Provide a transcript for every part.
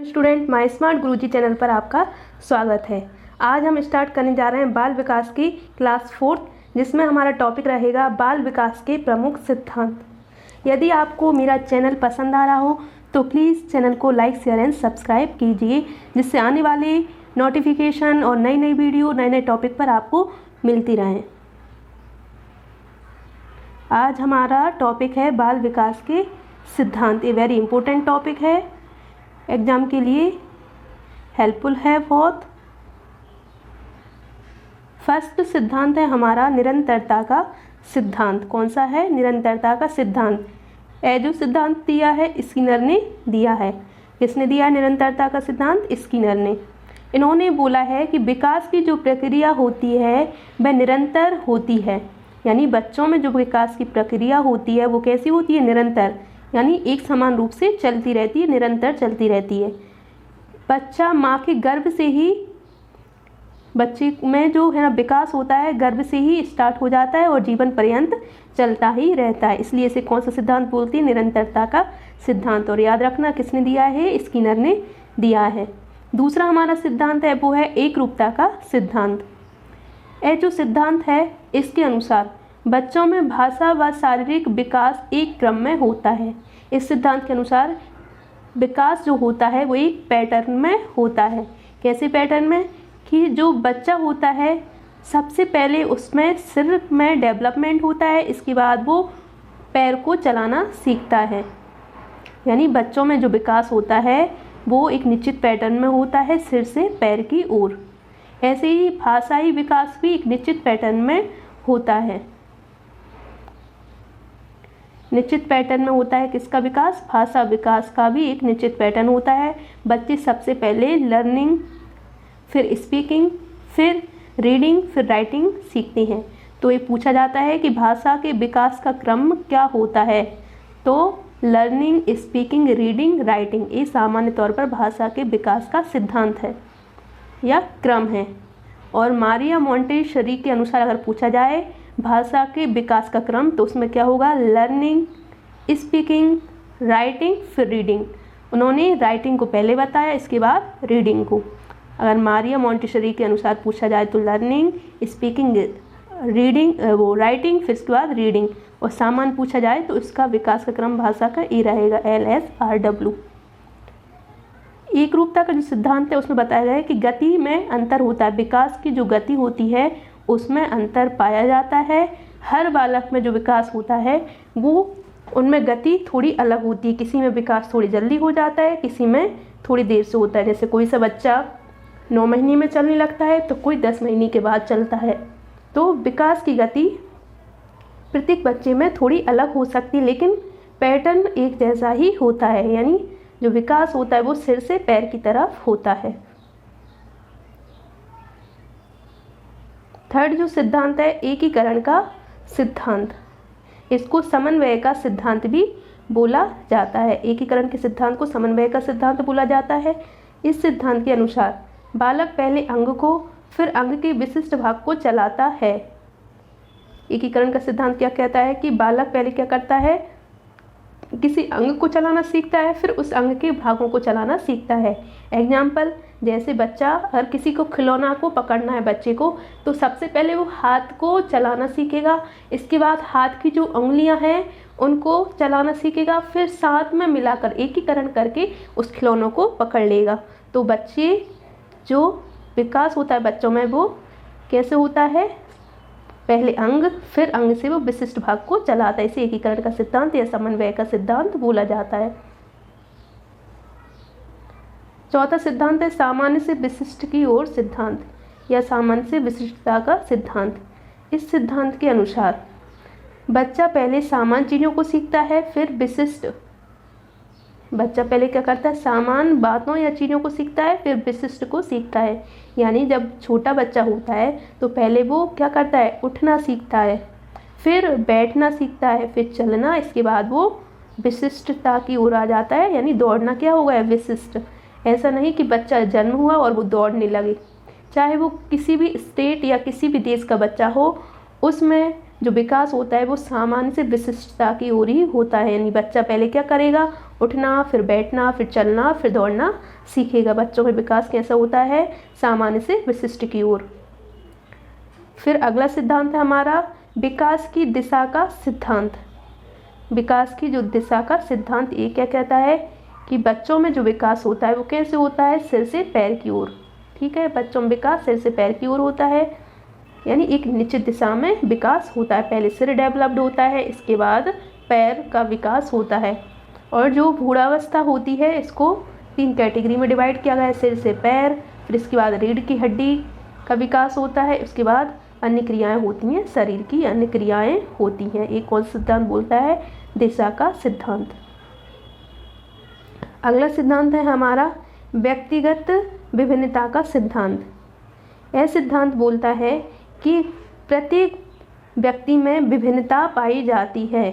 Student, my smart Guruji channel पर आपका स्वागत है। आज हम स्टार्ट करने जा रहे हैं बाल विकास की क्लास 4th, जिसमें हमारा टॉपिक रहेगा बाल विकास के प्रमुख सिद्धांत। यदि आपको मेरा चैनल पसंद आ रहा हो तो प्लीज़ चैनल को लाइक, शेयर एंड सब्सक्राइब कीजिए, जिससे आने वाले नोटिफिकेशन और नई नई वीडियो नए नए टॉपिक पर आपको मिलती रहें। आज हमारा टॉपिक है बाल विकास के सिद्धांत। ये वेरी इंपॉर्टेंट टॉपिक है, एग्ज़ाम के लिए हेल्पफुल है बहुत। फर्स्ट सिद्धांत है हमारा निरंतरता का सिद्धांत। कौन सा है? निरंतरता का सिद्धांत। जो सिद्धांत दिया है स्किनर ने दिया है। किसने दिया है निरंतरता का सिद्धांत? स्किनर ने। इन्होंने बोला है कि विकास की जो प्रक्रिया होती है वह निरंतर होती है, यानी बच्चों में जो विकास की प्रक्रिया होती है वो कैसी होती है? निरंतर, यानी एक समान रूप से चलती रहती है, निरंतर चलती रहती है। बच्चा माँ के गर्भ से ही, बच्चे में जो है ना विकास होता है गर्भ से ही स्टार्ट हो जाता है और जीवन पर्यंत चलता ही रहता है। इसलिए इसे कौन सा सिद्धांत बोलते हैं? निरंतरता का सिद्धांत। और याद रखना किसने दिया है? स्किनर ने दिया है। दूसरा हमारा सिद्धांत है वो है एकरूपता का सिद्धांत। यह जो सिद्धांत है इसके अनुसार बच्चों में भाषा व शारीरिक विकास एक क्रम में होता है। इस सिद्धांत के अनुसार विकास जो होता है वो एक पैटर्न में होता है। कैसे पैटर्न में? कि जो बच्चा होता है सबसे पहले उसमें सिर में डेवलपमेंट होता है, इसके बाद वो पैर को चलाना सीखता है। यानी बच्चों में जो विकास होता है वो एक निश्चित पैटर्न में होता है, सिर से पैर की ओर। ऐसे ही भाषाई विकास भी एक निश्चित पैटर्न में होता है। निश्चित पैटर्न में होता है किसका विकास? भाषा विकास का भी एक निश्चित पैटर्न होता है। बच्चे सबसे पहले लर्निंग, फिर स्पीकिंग, फिर रीडिंग, फिर राइटिंग सीखते हैं। तो ये पूछा जाता है कि भाषा के विकास का क्रम क्या होता है? तो लर्निंग, स्पीकिंग, रीडिंग, राइटिंग, ये सामान्य तौर पर भाषा के विकास का सिद्धांत है या क्रम है। और मारिया मोंटेसरी के अनुसार अगर पूछा जाए भाषा के विकास का क्रम, तो उसमें क्या होगा? लर्निंग, स्पीकिंग, राइटिंग, फिर रीडिंग। उन्होंने राइटिंग को पहले बताया, इसके बाद रीडिंग को। अगर मारिया मोंटेसरी के अनुसार पूछा जाए तो लर्निंग, स्पीकिंग, रीडिंग, वो राइटिंग, फिर इसके बाद रीडिंग। और सामान्य पूछा जाए तो इसका विकास का क्रम भाषा का ये रहेगा, LSRW। एकरूपता का जो सिद्धांत है उसमें बताया गया है कि गति में अंतर होता है। विकास की जो गति होती है उसमें अंतर पाया जाता है। हर बालक में जो विकास होता है वो उनमें गति थोड़ी अलग होती है। किसी में विकास थोड़ी जल्दी हो जाता है, किसी में थोड़ी देर से होता है। जैसे कोई सा बच्चा 9 महीने में चलने लगता है तो कोई 10 महीने के बाद चलता है। तो विकास की गति प्रत्येक बच्चे में थोड़ी अलग हो सकती है, लेकिन पैटर्न एक जैसा ही होता है। यानी जो विकास होता है वो सिर से पैर की तरफ होता है। थर्ड जो सिद्धांत है एकीकरण का सिद्धांत। इसको समन्वय का सिद्धांत भी बोला जाता है। एकीकरण के सिद्धांत को समन्वय का सिद्धांत बोला जाता है। इस सिद्धांत के अनुसार बालक पहले अंग को, फिर अंग के विशिष्ट भाग को चलाता है। एकीकरण का सिद्धांत क्या कहता है कि बालक पहले क्या करता है? किसी अंग को चलाना सीखता है, फिर उस अंग के भागों को चलाना सीखता है। एग्जाम्पल, जैसे बच्चा अगर किसी को खिलौना को पकड़ना है बच्चे को, तो सबसे पहले वो हाथ को चलाना सीखेगा, इसके बाद हाथ की जो उंगलियां हैं उनको चलाना सीखेगा, फिर साथ में मिलाकर एकीकरण करके उस खिलौनों को पकड़ लेगा। तो बच्चे जो विकास होता है बच्चों में वो कैसे होता है? पहले अंग, फिर अंग से वो विशिष्ट भाग को चलाता है। इसे एकीकरण का सिद्धांत या समन्वय का सिद्धांत बोला जाता है। चौथा सिद्धांत है सामान्य से विशिष्ट की ओर सिद्धांत या सामान्य से विशिष्टता का सिद्धांत। इस सिद्धांत के अनुसार बच्चा पहले सामान्य चीज़ों को सीखता है, फिर विशिष्ट। बच्चा पहले क्या करता है? सामान्य बातों या चीज़ों को सीखता है, फिर विशिष्ट को सीखता है। यानी जब छोटा बच्चा होता है तो पहले वो क्या करता है? उठना सीखता है, फिर बैठना सीखता है, फिर चलना, इसके बाद वो विशिष्टता की ओर आ जाता है। यानी दौड़ना क्या हो गया? विशिष्ट। ऐसा नहीं कि बच्चा जन्म हुआ और वो दौड़ने लगे। चाहे वो किसी भी स्टेट या किसी भी देश का बच्चा हो, उसमें जो विकास होता है वो सामान्य से विशिष्टता की ओर ही होता है। यानी बच्चा पहले क्या करेगा, उठना, फिर बैठना, फिर चलना, फिर दौड़ना सीखेगा। बच्चों का विकास कैसा होता है, सामान्य से विशिष्ट की ओर। फिर अगला सिद्धांत है हमारा विकास की दिशा का सिद्धांत। विकास की जो दिशा का सिद्धांत ये क्या कहता है कि बच्चों में जो विकास होता है वो कैसे होता है, सिर से पैर की ओर। ठीक है, बच्चों में विकास सिर से पैर की ओर होता है, यानी एक निश्चित दिशा में विकास होता है। पहले सिर डेवलप्ड होता है, इसके बाद पैर का विकास होता है। और जो भ्रूणावस्था होती है इसको 3 कैटेगरी में डिवाइड किया गया है, सिर से पैर, फिर इसके बाद रीढ़ की हड्डी का विकास होता है, उसके बाद अन्य क्रियाएं होती हैं, शरीर की अन्य क्रियाएं होती हैं। एक कौन सा सिद्धांत बोलता है, दिशा का सिद्धांत। अगला सिद्धांत है हमारा व्यक्तिगत विभिन्नता का सिद्धांत। यह सिद्धांत बोलता है कि प्रत्येक व्यक्ति में विभिन्नता पाई जाती है।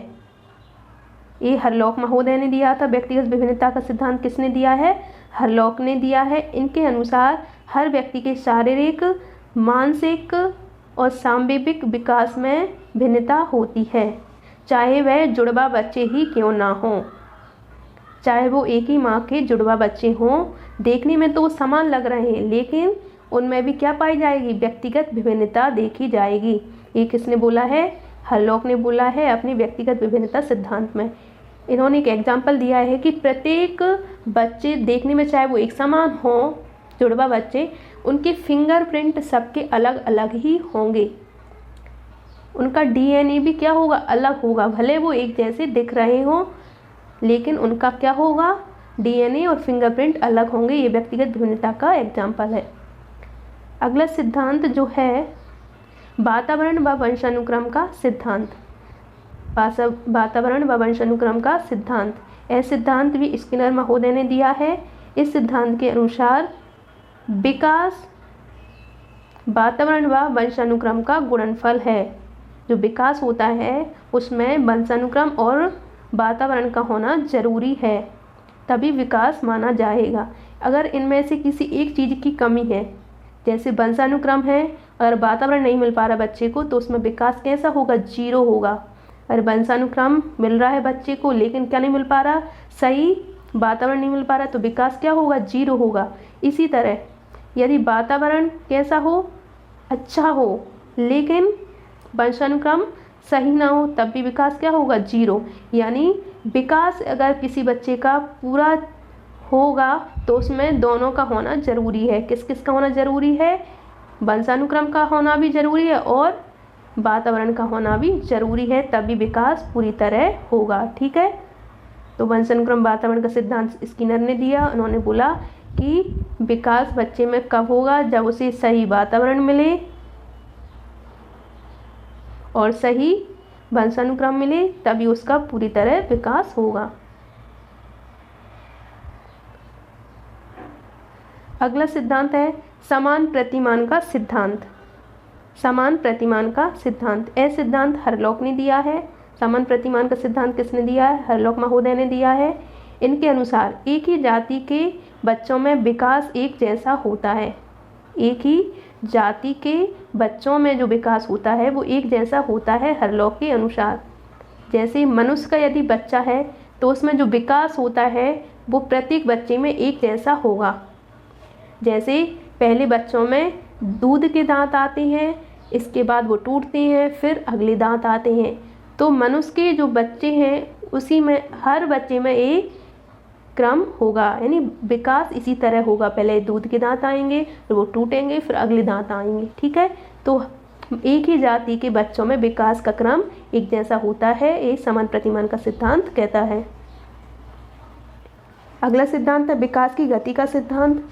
ये हरलॉक महोदय ने दिया था। व्यक्तिगत विभिन्नता का सिद्धांत किसने दिया है, हरलॉक ने दिया है। इनके अनुसार हर व्यक्ति के शारीरिक, मानसिक और सांवेगिक विकास में भिन्नता होती है, चाहे वह जुड़वा बच्चे ही क्यों ना हों। चाहे वो एक ही माँ के जुड़वा बच्चे हों, देखने में तो वो समान लग रहे हैं, लेकिन उनमें भी क्या पाई जाएगी, व्यक्तिगत विभिन्नता देखी जाएगी। ये किसने बोला है, हरलॉक ने बोला है अपने व्यक्तिगत विभिन्नता सिद्धांत में। इन्होंने एक एग्जाम्पल दिया है कि प्रत्येक बच्चे देखने में चाहे वो एक समान हों, जुड़वा बच्चे, उनके फिंगरप्रिंट सबके अलग अलग ही होंगे। उनका डीएनए भी क्या होगा, अलग होगा। भले वो एक जैसे दिख रहे हों, लेकिन उनका क्या होगा, डीएनए और फिंगरप्रिंट अलग होंगे। ये व्यक्तिगत विभिन्नता का एग्जाम्पल है। अगला सिद्धांत जो है वातावरण व वंशानुक्रम का सिद्धांत। वातावरण व वंशानुक्रम का सिद्धांत, यह सिद्धांत भी स्किनर महोदय ने दिया है। इस सिद्धांत के अनुसार विकास वातावरण व वंशानुक्रम का गुणनफल है। जो विकास होता है उसमें वंशानुक्रम और वातावरण का होना जरूरी है, तभी विकास माना जाएगा। अगर इनमें से किसी एक चीज़ की कमी है, जैसे वंशानुक्रम है, अगर वातावरण नहीं मिल पा रहा बच्चे को, तो उसमें विकास कैसा होगा, 0 होगा। अगर वंशानुक्रम मिल रहा है बच्चे को लेकिन क्या नहीं मिल पा रहा, सही वातावरण नहीं मिल पा रहा, तो विकास क्या होगा, 0 होगा। इसी तरह यदि वातावरण कैसा हो, अच्छा हो, लेकिन वंशानुक्रम सही ना हो, तब भी विकास क्या होगा, 0। यानी विकास अगर किसी बच्चे का पूरा होगा तो उसमें दोनों का होना जरूरी है। किस किस का होना जरूरी है, वंशानुक्रम का होना भी जरूरी है और वातावरण का होना भी जरूरी है, तभी विकास पूरी तरह होगा। ठीक है, तो वंशानुक्रम वातावरण का सिद्धांत स्किनर ने दिया। उन्होंने बोला कि विकास बच्चे में कब होगा, जब उसे सही वातावरण मिले और सही वंशानुक्रम मिले, तभी उसका पूरी तरह विकास होगा। अगला सिद्धांत है समान प्रतिमान का सिद्धांत। समान प्रतिमान का सिद्धांत, यह सिद्धांत हरलॉक ने दिया है। समान प्रतिमान का सिद्धांत किसने दिया है, हरलॉक महोदय ने दिया है। इनके अनुसार एक ही जाति के बच्चों में विकास एक जैसा होता है। एक ही जाति के बच्चों में जो विकास होता है वो एक जैसा होता है हरलॉक के अनुसार। जैसे मनुष्य का यदि बच्चा है तो उसमें जो विकास होता है वो प्रत्येक बच्चे में एक जैसा होगा। जैसे पहले बच्चों में दूध के दांत आते हैं, इसके बाद वो टूटते हैं, फिर अगले दांत आते हैं। तो मनुष्य के जो बच्चे हैं उसी में हर बच्चे में एक क्रम होगा, यानी विकास इसी तरह होगा। पहले दूध के दांत आएंगे, फिर वो टूटेंगे, फिर अगले दांत आएंगे। ठीक है, तो एक ही जाति के बच्चों में विकास का क्रम एक जैसा होता है, ये समान प्रतिमान का सिद्धांत कहता है। अगला सिद्धांत है विकास की गति का सिद्धांत।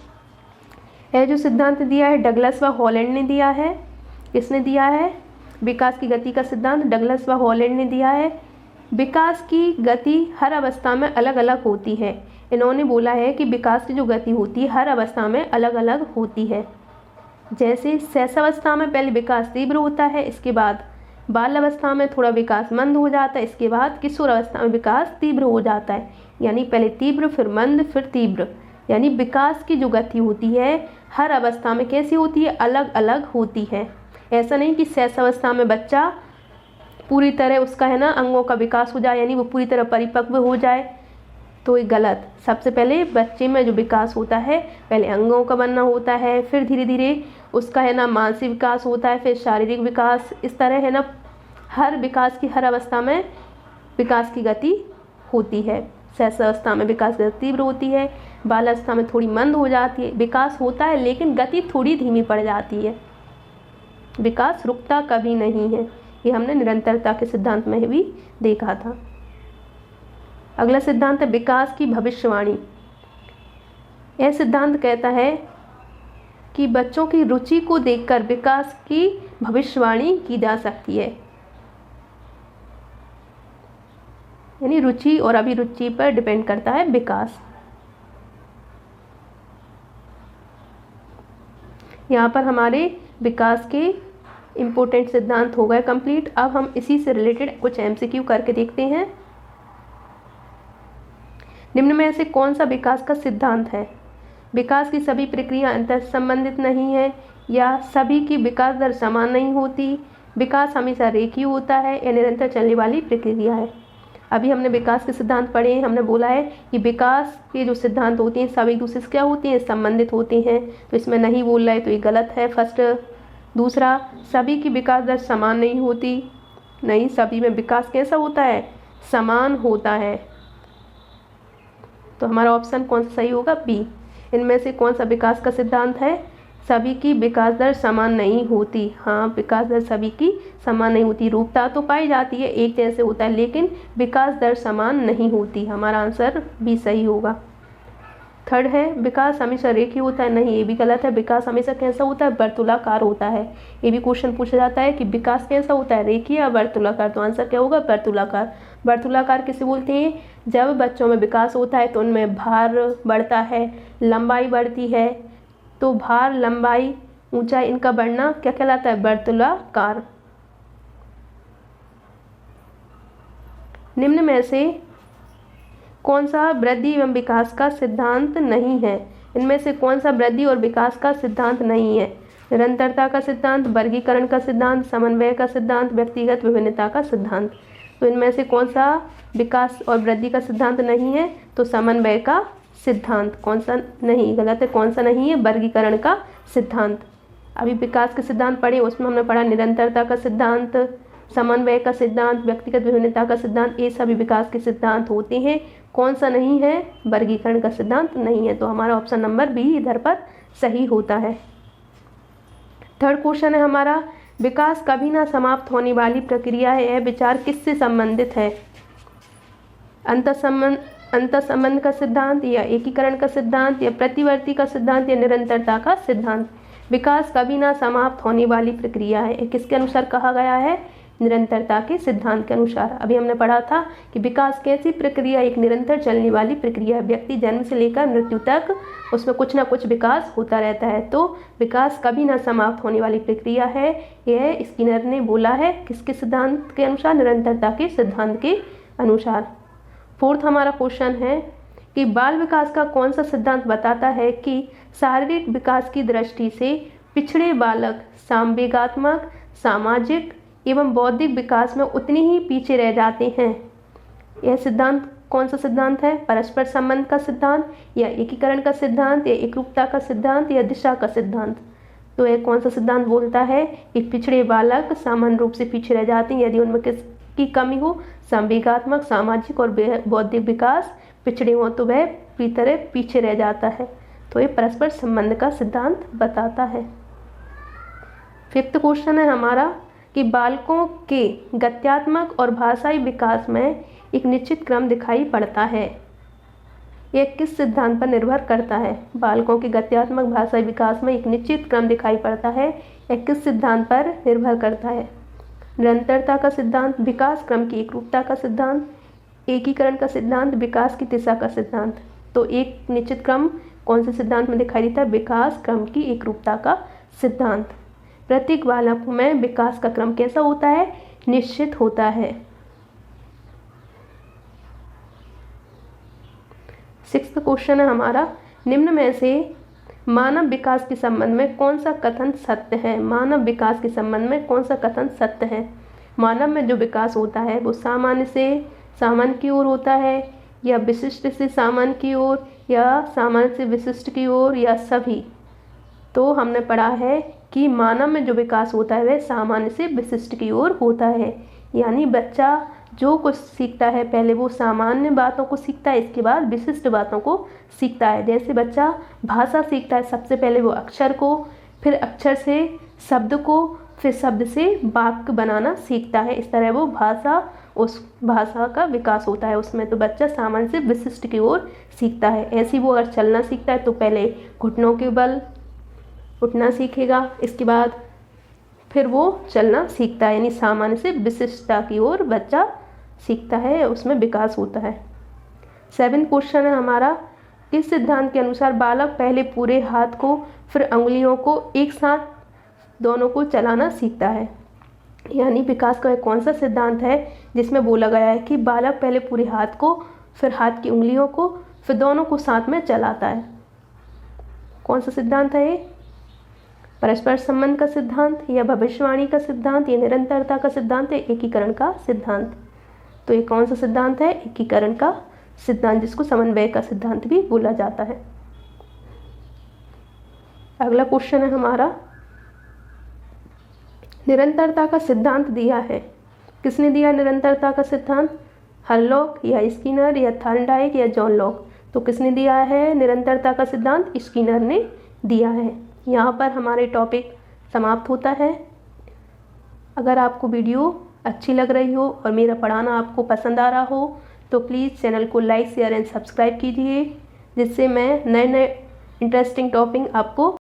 यह जो सिद्धांत दिया है डगलस व हॉलैंड ने दिया है। किसने दिया है, विकास की गति का सिद्धांत डगलस व हॉलैंड ने दिया है। विकास की गति हर अवस्था में अलग अलग होती है। इन्होंने बोला है कि विकास की जो गति होती है हर अवस्था में अलग अलग होती है। जैसे शैशवावस्था में पहले विकास तीव्र होता है, इसके बाद बाल अवस्था में थोड़ा विकास मंद हो जाता है, इसके बाद किशोर अवस्था में विकास तीव्र हो जाता है। यानी पहले तीव्र, फिर मंद, फिर तीव्र। यानी विकास की जो गति होती है हर अवस्था में कैसी होती है, अलग अलग होती है। ऐसा नहीं कि शैशवावस्था में बच्चा पूरी तरह उसका है ना अंगों का विकास हो जाए, यानी वो पूरी तरह परिपक्व हो जाए, तो ये गलत। सबसे पहले बच्चे में जो विकास होता है पहले अंगों का बनना होता है, फिर धीरे धीरे उसका है ना मानसिक विकास होता है, फिर शारीरिक विकास। इस तरह है ना हर विकास की हर अवस्था में विकास की गति होती है। शैशवावस्था में विकास गति तीव्र होती है, बालावस्था में थोड़ी मंद हो जाती है। विकास होता है लेकिन गति थोड़ी धीमी पड़ जाती है, विकास रुकता कभी नहीं है। ये हमने निरंतरता के सिद्धांत में भी देखा था। अगला सिद्धांत है विकास की भविष्यवाणी। यह सिद्धांत कहता है कि बच्चों की रुचि को देखकर विकास की भविष्यवाणी की जा सकती है, यानी रुचि और अभिरुचि पर डिपेंड करता है विकास। यहाँ पर हमारे विकास के इम्पोर्टेंट सिद्धांत हो गए कंप्लीट। अब हम इसी से रिलेटेड कुछ एमसीक्यू करके देखते हैं। निम्न में से कौन सा विकास का सिद्धांत है? विकास की सभी प्रक्रिया अंतर संबंधित नहीं है, या सभी की विकास दर समान नहीं होती, विकास हमेशा रेखीय होता है, या निरंतर चलने वाली प्रक्रिया है। अभी हमने विकास के सिद्धांत पढ़े हैं। हमने बोला है कि विकास के जो सिद्धांत होते हैं सब एक दूसरे से क्या होते हैं, संबंधित होते हैं, तो इसमें नहीं बोल रहा है तो ये गलत है फर्स्ट। दूसरा, सभी की विकास दर समान नहीं होती, नहीं, सभी में विकास कैसा होता है, समान होता है। तो हमारा ऑप्शन कौन सा सही होगा, बी। इनमें से कौन सा विकास का सिद्धांत है, सभी की विकास दर समान नहीं होती। हाँ, विकास दर सभी की समान नहीं होती, रूपता तो पाई जाती है, एक जैसे होता है, लेकिन विकास दर समान नहीं होती। हमारा आंसर बी सही होगा। थर्ड है विकास हमेशा रेखीय होता है, नहीं, ये भी गलत है। विकास हमेशा कैसा होता है, वर्तुलाकार होता है। ये भी क्वेश्चन पूछा जाता है कि विकास कैसा होता है, रेखीय या वर्तुलाकार, तो आंसर क्या होगा, वर्तुलाकार। वर्तुलाकार किसे बोलते हैं, जब बच्चों में विकास होता है तो उनमें भार बढ़ता है, लंबाई बढ़ती है, तो भार, लंबाई, ऊंचाई, इनका बढ़ना क्या कहलाता है, वर्तुलाकार। निम्न में से कौन सा वृद्धि एवं विकास का सिद्धांत नहीं है? इनमें से कौन सा वृद्धि और विकास का सिद्धांत नहीं है? निरंतरता का सिद्धांत, वर्गीकरण का सिद्धांत, समन्वय का सिद्धांत, व्यक्तिगत विभिन्नता का सिद्धांत। तो इनमें से कौन सा विकास और वृद्धि का सिद्धांत नहीं है, तो समन्वय का सिद्धांत। कौन सा नहीं, गलत है, कौन सा नहीं है, वर्गीकरण का सिद्धांत। अभी विकास के सिद्धांत पढ़े, उसमें हमने पढ़ा निरंतरता का सिद्धांत, समन्वय का सिद्धांत, व्यक्तिगत विभिन्नता का सिद्धांत, ये सभी विकास के सिद्धांत होते हैं। कौन सा नहीं है, वर्गीकरण का सिद्धांत नहीं है। तो हमारा ऑप्शन नंबर बी इधर पर सही होता है। थर्ड क्वेश्चन है हमारा, विकास कभी ना समाप्त होने वाली प्रक्रिया है, यह विचार किससे संबंधित है? अंतःसंबंध का सिद्धांत, या एकीकरण का सिद्धांत, या प्रतिवर्ती का सिद्धांत, या निरंतरता का सिद्धांत। विकास कभी ना समाप्त होने वाली प्रक्रिया है, किसके अनुसार कहा गया है, निरंतरता के सिद्धांत के अनुसार। अभी हमने पढ़ा था कि विकास कैसी प्रक्रिया, एक निरंतर चलने वाली प्रक्रिया है। व्यक्ति जन्म से लेकर मृत्यु तक उसमें कुछ ना कुछ विकास होता रहता है, तो विकास कभी ना समाप्त होने वाली प्रक्रिया है, यह स्किनर ने बोला है। किसके सिद्धांत के अनुसार, निरंतरता के सिद्धांत के अनुसार। फोर्थ हमारा क्वेश्चन है कि बाल विकास का कौन सा सिद्धांत बताता है कि शारीरिक विकास की दृष्टि से पिछड़े बालक संवेगात्मक, सामाजिक एवं बौद्धिक विकास में उतने ही पीछे रह जाते हैं? यह सिद्धांत कौन सा सिद्धांत है, परस्पर संबंध का सिद्धांत, या एकीकरण का सिद्धांत, या एकरूपता का सिद्धांत, या दिशा का सिद्धांत? तो यह कौन सा सिद्धांत बोलता है कि पिछड़े बालक सामान्य रूप से पीछे रह जाते हैं यदि उनमें किसकी कमी हो, संवेगात्मक, सामाजिक और बौद्धिक विकास पिछड़े हों तो वह पूरी तरह पीछे रह जाता है। तो ये परस्पर संबंध का सिद्धांत बताता है। फिफ्थ क्वेश्चन है हमारा कि बालकों के गत्यात्मक और भाषाई विकास में एक निश्चित क्रम दिखाई पड़ता है, यह किस सिद्धांत पर निर्भर करता है? बालकों के गत्यात्मक भाषाई विकास में एक निश्चित क्रम दिखाई पड़ता है, यह किस सिद्धांत पर निर्भर करता है? निरंतरता का सिद्धांत, विकास क्रम की एकरूपता का सिद्धांत, एकीकरण का सिद्धांत, विकास की दिशा का सिद्धांत। तो एक निश्चित क्रम कौन से सिद्धांत में दिखाई देता है? विकास क्रम की एकरूपता का सिद्धांत। प्रत्येक बालक में विकास का क्रम कैसा होता है? निश्चित होता है। सिक्स्थ क्वेश्चन है हमारा, निम्न में से मानव विकास के संबंध में कौन सा कथन सत्य है? मानव विकास के संबंध में कौन सा कथन सत्य है? मानव में जो विकास होता है वो सामान्य से सामान्य की ओर होता है, या विशिष्ट से सामान्य की ओर, या सामान्य से विशिष्ट की ओर, या सभी। तो हमने पढ़ा है कि मानव में जो विकास होता है वह सामान्य से विशिष्ट की ओर होता है। यानी बच्चा जो कुछ सीखता है पहले वो सामान्य बातों को सीखता है, इसके बाद विशिष्ट बातों को सीखता है। जैसे बच्चा भाषा सीखता है, सबसे पहले वो अक्षर को, फिर अक्षर से शब्द को, फिर शब्द से वाक्य बनाना सीखता है। इस तरह वो उस भाषा का विकास होता है उसमें। तो बच्चा सामान्य से विशिष्ट की ओर सीखता है। ऐसे वो अगर चलना सीखता है तो पहले घुटनों के बल उठना सीखेगा, इसके बाद फिर वो चलना सीखता है। यानी सामान्य से विशिष्टता की ओर बच्चा सीखता है, उसमें विकास होता है। 7 क्वेश्चन है हमारा, किस सिद्धांत के अनुसार बालक पहले पूरे हाथ को फिर अंगुलियों को एक साथ दोनों को चलाना सीखता है। यानी विकास का कौन सा सिद्धांत है जिसमें बोला गया है कि बालक पहले पूरे हाथ को फिर हाथ की उंगलियों को फिर दोनों को साथ में चलाता है। कौन सा सिद्धांत है ये? परस्पर संबंध का सिद्धांत, या भविष्यवाणी का सिद्धांत, या निरंतरता का सिद्धांत, या एकीकरण का सिद्धांत। तो ये कौन सा सिद्धांत है? एकीकरण का सिद्धांत, जिसको समन्वय का सिद्धांत भी बोला जाता है। अगला क्वेश्चन है हमारा, निरंतरता का सिद्धांत दिया है, किसने दिया निरंतरता का सिद्धांत? हरलॉक, या स्किनर, या थॉर्नडाइक, या जॉन लॉक। तो किसने दिया है निरंतरता का सिद्धांत? स्किनर ने दिया है। यहाँ पर हमारे टॉपिक समाप्त होता है। अगर आपको वीडियो अच्छी लग रही हो और मेरा पढ़ाना आपको पसंद आ रहा हो तो प्लीज़ चैनल को लाइक शेयर एंड सब्सक्राइब कीजिए, जिससे मैं नए नए इंटरेस्टिंग टॉपिक आपको